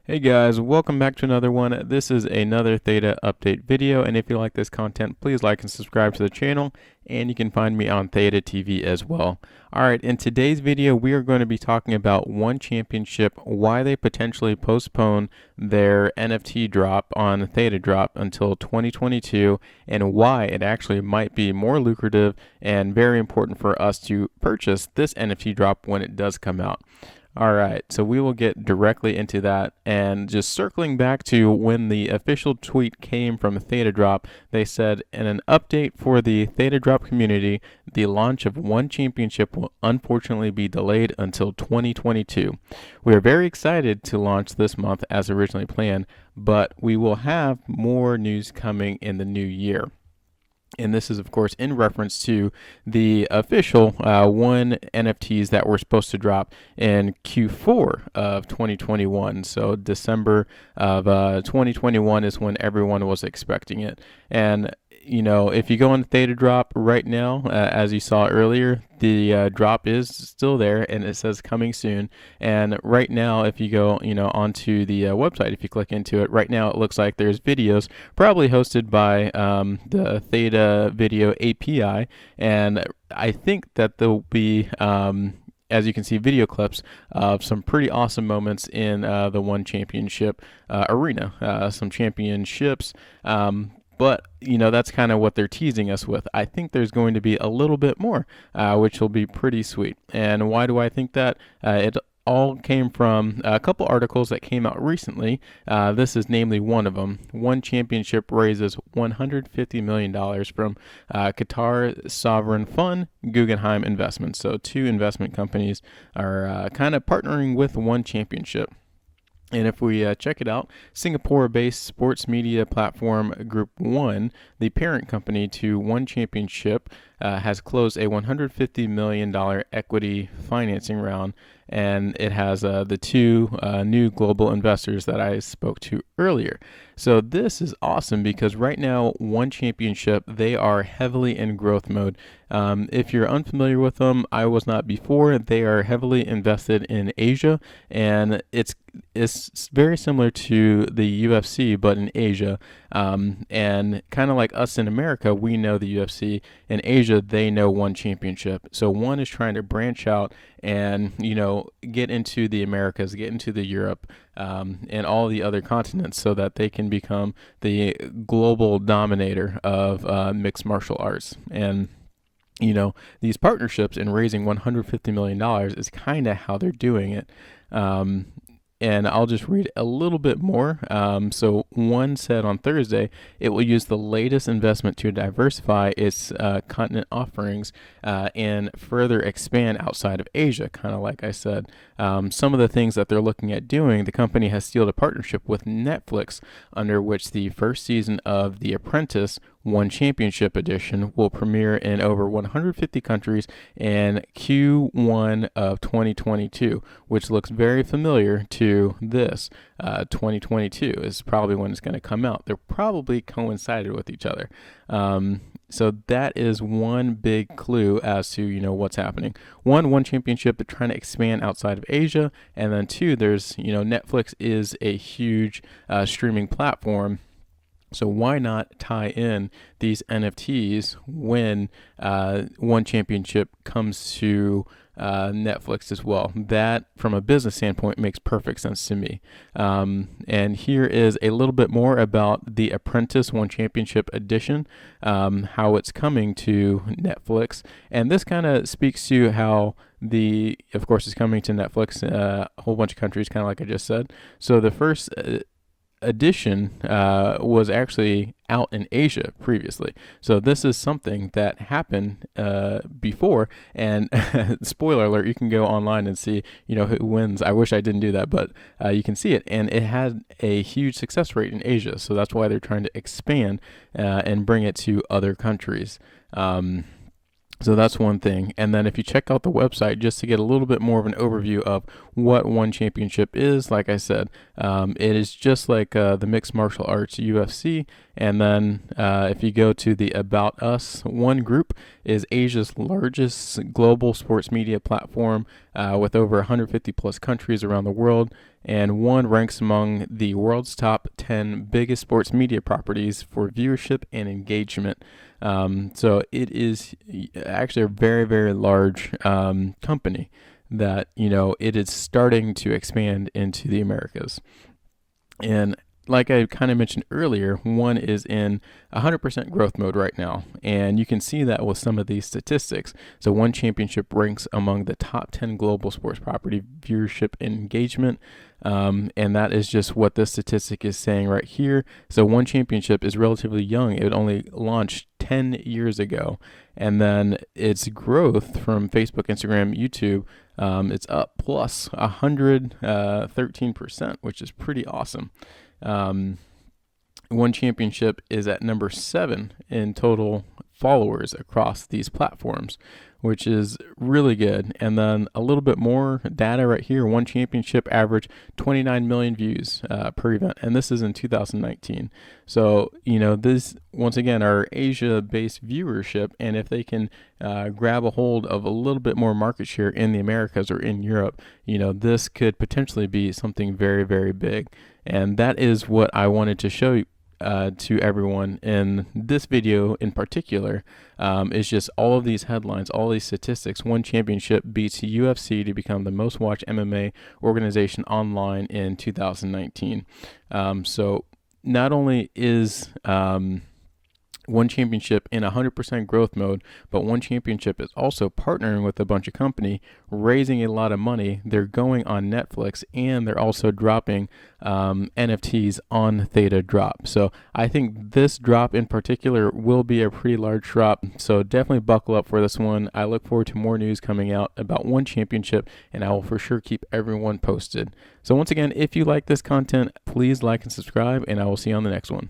Hey guys, welcome back to another one. This is another Theta update video, and if you like this content, please like and subscribe to the channel, and you can find me on Theta TV as well. Alright, in today's video, we are going to be talking about One Championship, why they potentially postpone their NFT drop on Theta Drop until 2022, and why it actually might be more lucrative and very important for us to purchase this NFT drop when it does come out. All right, so we will get directly into that. And just circling back to when the official tweet came from Theta Drop, they said in an update for the Theta Drop community, the launch of One Championship will unfortunately be delayed until 2022. We are very excited to launch this month as originally planned, but we will have more news coming in the new year. And this is, of course, in reference to the official one NFTs that were supposed to drop in Q4 of 2021. So December of 2021 is when everyone was expecting it. And if you go on Theta Drop right now, as you saw earlier, the drop is still there and it says coming soon. And right now, if you go, onto the website, if you click into it, right now it looks like there's videos probably hosted by the Theta Video API. And I think that there'll be as you can see, video clips of some pretty awesome moments in the One Championship arena, some championships. But, that's kind of what they're teasing us with. I think there's going to be a little bit more, which will be pretty sweet. And why do I think that? It all came from a couple articles that came out recently. This is namely one of them. One Championship raises $150 million from Qatar Sovereign Fund, Guggenheim Investments. So two investment companies are kind of partnering with One Championship. And if we check it out, Singapore-based sports media platform Group One, the parent company to One Championship, has closed a $150 million equity financing round, and it has the two new global investors that I spoke to earlier. So this is awesome because right now, One Championship, they are heavily in growth mode. If you're unfamiliar with them, I was not before. They are heavily invested in Asia, and it's very similar to the UFC, but in Asia. And kind of like us in America, we know the UFC. In Asia, they know One Championship. So One is trying to branch out and get into the Americas, get into the Europe, and all the other continents, so that they can become the global dominator of mixed martial arts. And these partnerships in raising $150 million is kind of how they're doing it. And I'll just read a little bit more. So One said on Thursday, it will use the latest investment to diversify its continent offerings and further expand outside of Asia, kind of like I said. Some of the things that they're looking at doing, the company has sealed a partnership with Netflix, under which the first season of The Apprentice One Championship Edition will premiere in over 150 countries in Q1 of 2022, which looks very familiar to this. 2022 is probably when it's going to come out. They're probably coincided with each other. So that is one big clue as to what's happening. One Championship, they're trying to expand outside of Asia, and then two, there's Netflix is a huge streaming platform. So why not tie in these NFTs when One Championship comes to Netflix as well? That, from a business standpoint, makes perfect sense to me. And here is a little bit more about The Apprentice One Championship Edition, how it's coming to Netflix. And this kind of speaks to how of course, it's coming to Netflix, a whole bunch of countries, kind of like I just said. So the first edition was actually out in Asia previously. So this is something that happened before. And spoiler alert, you can go online and see who wins. I wish I didn't do that, but you can see it, and it had a huge success rate in Asia. So that's why they're trying to expand and bring it to other countries. So that's one thing. And then if you check out the website just to get a little bit more of an overview of what One Championship is, like I said, it is just like the mixed martial arts UFC. And then if you go to the About Us, One Group is Asia's largest global sports media platform with over 150 plus countries around the world. and one ranks among the world's top 10 biggest sports media properties for viewership and engagement. So it is actually a very, very large company that, it is starting to expand into the Americas. And like I kind of mentioned earlier, one is in 100% growth mode right now. And you can see that with some of these statistics. So One Championship ranks among the top 10 global sports property viewership and engagement. And that is just what this statistic is saying right here. So One Championship is relatively young. It only launched 10 years ago. And then its growth from Facebook, Instagram, YouTube, it's up plus 113%, which is pretty awesome. One Championship is at number 7 in total followers across these platforms, which is really good. And then a little bit more data right here. One Championship averaged 29 million views per event, and this is in 2019. So, this, once again, are Asia-based viewership, and if they can grab a hold of a little bit more market share in the Americas or in Europe, this could potentially be something very, very big. And that is what I wanted to show you to everyone in this video in particular, is just all of these headlines, all these statistics. One Championship beats UFC to become the most watched MMA organization online in 2019. So not only is One Championship in 100% growth mode, but One Championship is also partnering with a bunch of company, raising a lot of money. They're going on Netflix, and they're also dropping NFTs on Theta Drop. So I think this drop in particular will be a pretty large drop. So definitely buckle up for this one. I look forward to more news coming out about One Championship, and I will for sure keep everyone posted. So once again, if you like this content, please like and subscribe, and I will see you on the next one.